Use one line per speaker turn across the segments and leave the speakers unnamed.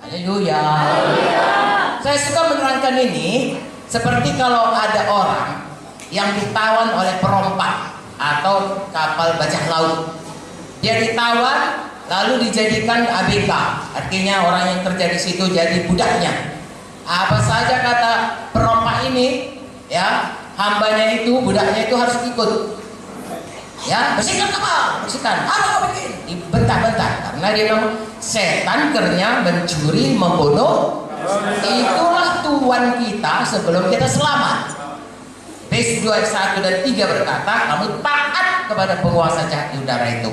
Haleluya. Saya suka menerangkan ini seperti kalau ada orang yang ditawan oleh perompak atau kapal bajak laut. Dia ditawan lalu dijadikan ABK, artinya orang yang kerja di situ jadi budaknya. Apa saja kata perompak ini, ya, hambanya itu, budaknya itu harus ikut. Ya, bersihkan kapal, bersihkan. Apa kau bikin? Dibentak-bentak karena dia memang setan kerja mencuri, membunuh. Itulah Tuhan kita sebelum kita selamat. Efesus 2 ayat 1 dan 3 berkata, kamu taat kepada penguasa jahat di udara itu.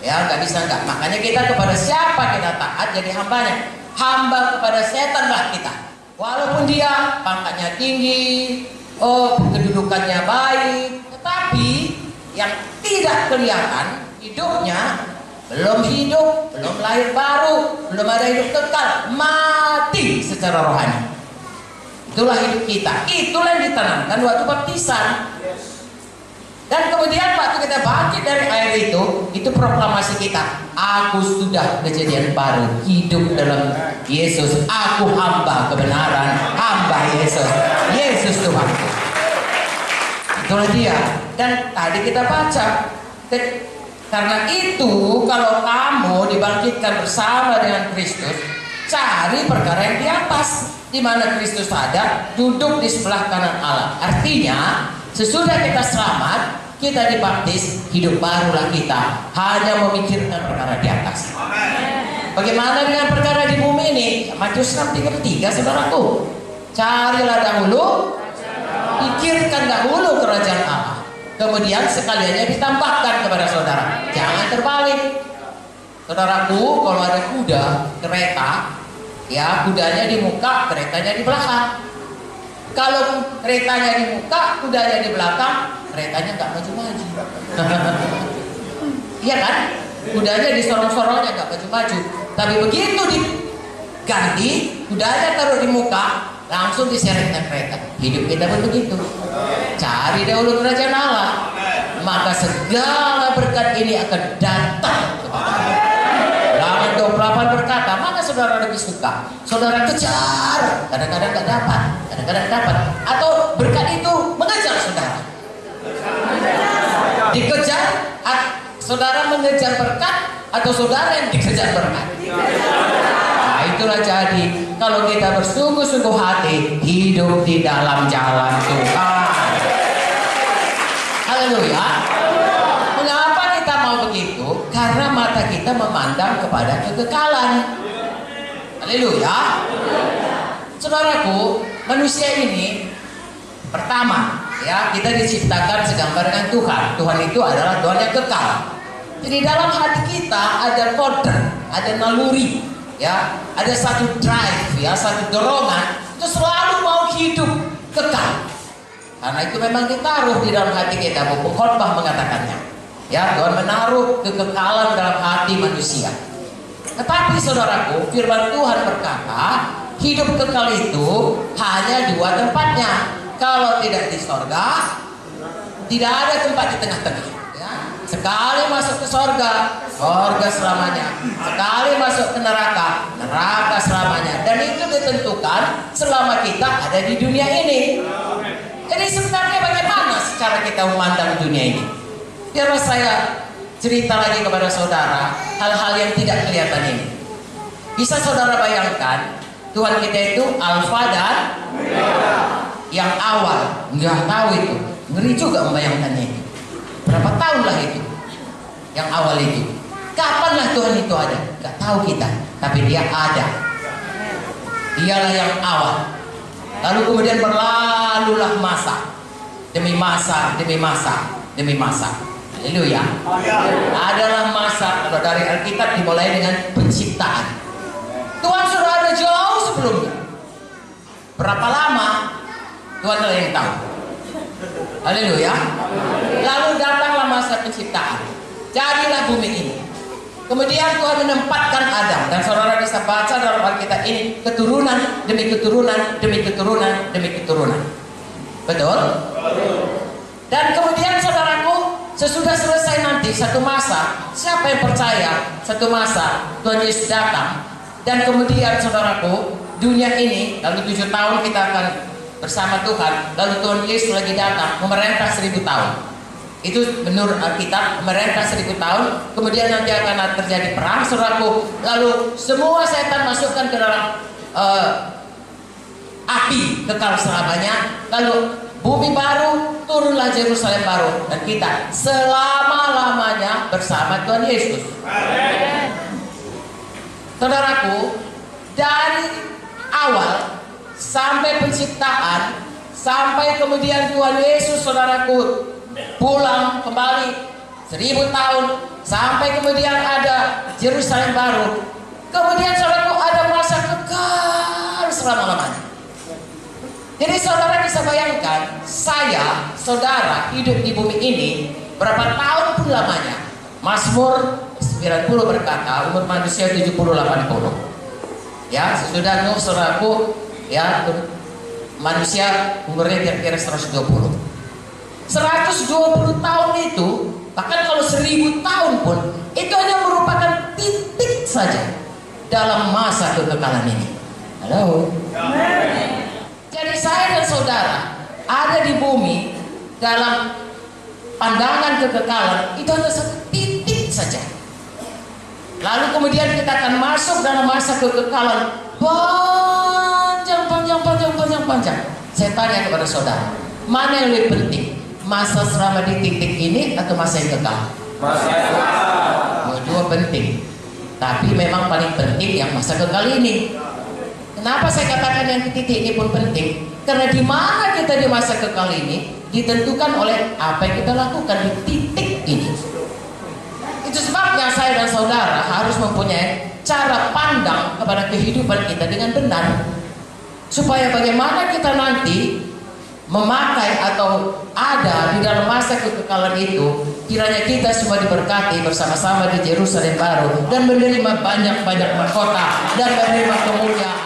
Ya, nggak bisa nggak. Makanya kita kepada siapa kita taat jadi hambanya. Hamba kepada setanlah kita. Walaupun dia pangkatnya tinggi, kedudukannya baik, tetapi yang tidak kelihatan hidupnya belum hidup, belum lahir baru, belum ada hidup kekal, mati secara rohani. Itulah hidup kita. Itulah yang ditanamkan waktu baptisan. Dan kemudian waktu kita bangkit dari air itu proklamasi kita. Aku sudah kejadian baru, hidup dalam Yesus. Aku hamba kebenaran, hamba Yesus. Yesus Tuhanku. Itulah dia. Dan tadi kita baca, karena itu kalau kamu dibangkitkan bersama dengan Kristus, cari perkara yang di atas, di mana Kristus ada, duduk di sebelah kanan Allah. Artinya sesudah kita selamat, kita dibaptis, hidup barulah kita. Hanya memikirkan perkara di atas. Bagaimana dengan perkara di bumi ini? Matius 6:33, saudaraku. Carilah dahulu, pikirkan dahulu kerajaan Allah. Kemudian sekaliannya ditambahkan kepada saudara. Jangan terbalik. Saudaraku, kalau ada kuda, kereta, ya kudanya di muka, keretanya di belakang. Kalau keretanya di muka, kudanya di belakang, keretanya nggak maju-maju. Iya kan? Kudanya disorong-sorongnya nggak maju-maju. Tapi begitu diganti, kudanya taruh di muka, langsung diseretkan kereta. Hidup kita pun begitu. Cari dahulu kerajaan Allah, maka segala berkat ini akan datang kepadamu. Ulangan 28 berkata, mana saudara lebih suka? Saudara kejar, kadang-kadang nggak dapat, kadang-kadang dapat. Atau berkat itu mengejar saudara. Dikejar, saudara mengejar berkat, atau saudara yang dikejar berkat. Nah, itulah jadi kalau kita bersungguh-sungguh hati hidup di dalam jalan Tuhan. Haleluya. Mengapa kita mau begitu? Karena mata kita memandang kepada kekekalan. Haleluya. Saudaraku, manusia ini pertama, ya, kita diciptakan segambar dengan Tuhan. Tuhan itu adalah Tuhan yang kekal. Jadi dalam hati kita ada kode, ada naluri, ya, ada satu drive, ya, satu dorongan itu selalu mau hidup kekal. Karena itu memang ditaruh di dalam hati kita. Buku Khotbah mengatakannya. Ya, Tuhan menaruh kekekalan dalam hati manusia. Tetapi saudaraku, firman Tuhan berkata, hidup kekal itu hanya dua tempatnya. Kalau tidak di sorga, tidak ada tempat di tengah-tengah. Ya. Sekali masuk ke sorga, sorga selamanya. Sekali masuk ke neraka, neraka selamanya. Dan itu ditentukan selama kita ada di dunia ini. Jadi sebenarnya bagaimana secara kita memandang dunia ini? Biarlah saya cerita lagi kepada saudara hal-hal yang tidak kelihatan ini. Bisa saudara bayangkan Tuhan kita itu Alfa dan yang awal, nggak tahu itu, ngeri juga membayangkannya itu. Berapa tahun lah itu, yang awal itu. Kapanlah Tuhan itu ada? Nggak tahu kita, tapi Dia ada. Dialah yang awal. Lalu kemudian berlalulah masa demi masa demi masa demi masa. Haleluya. Adalah masa, kalau dari Alkitab dimulai dengan penciptaan. Tuhan sudah ada jauh sebelumnya. Berapa lama? Tuhan adalah yang tahu. Haleluya. Lalu datanglah masa penciptaan. Jadilah bumi ini. Kemudian Tuhan menempatkan Adam, dan saudara bisa baca dalam Alkitab ini keturunan demi keturunan demi keturunan demi keturunan. Betul? Dan kemudian saudaraku, sesudah selesai nanti satu masa, siapa yang percaya satu masa Tuhan Yesus datang, Dan kemudian saudaraku, dunia ini lalu 7 tahun kita akan bersama Tuhan. Lalu Tuhan Yesus lagi datang memerintah 1000 tahun. Itu menurut Alkitab, memerintah 1000 tahun. Kemudian nanti akan terjadi perang, saudaraku. Lalu semua setan masukkan ke dalam api kekal selamanya. Lalu bumi baru, turunlah Yerusalem baru, dan kita selama-lamanya bersama Tuhan Yesus. Amen. Saudaraku, dari awal sampai penciptaan, sampai kemudian Tuhan Yesus, saudaraku, pulang kembali 1000 tahun, sampai kemudian ada Yerusalem baru. Kemudian saudaraku ada masa kekal selama-lamanya. Jadi saudara bisa bayangkan, saya, saudara hidup di bumi ini berapa tahun pun lamanya. Mazmur 90 berkata umur manusia 70-80. Ya, sesudah Nuh, saudaraku, ya, manusia umurnya kira-kira 120. 120 tahun itu, bahkan kalau 1000 tahun pun, itu hanya merupakan titik saja dalam masa kekekalan ini. Halo. Jadi saya dan saudara ada di bumi dalam pandangan kekekalan itu hanya satu titik saja. Lalu kemudian kita akan masuk dalam masa kekekalan panjang. Saya tanya kepada saudara, mana yang lebih penting? Masa selama di titik ini atau masa yang kekal? Masa yang kekal. Dua penting. Tapi memang paling penting yang masa kekal ini. Kenapa saya katakan yang di titik ini pun penting? Karena di mana kita di masa kekal ini ditentukan oleh apa yang kita lakukan di titik ini. Itu sebabnya saya dan saudara harus mempunyai cara pandang kepada kehidupan kita dengan benar, supaya bagaimana kita nanti memakai atau ada di dalam masa kekekalan itu, kiranya kita semua diberkati bersama-sama di Yerusalem baru dan menerima banyak-banyak mahkota dan menerima kemuliaan.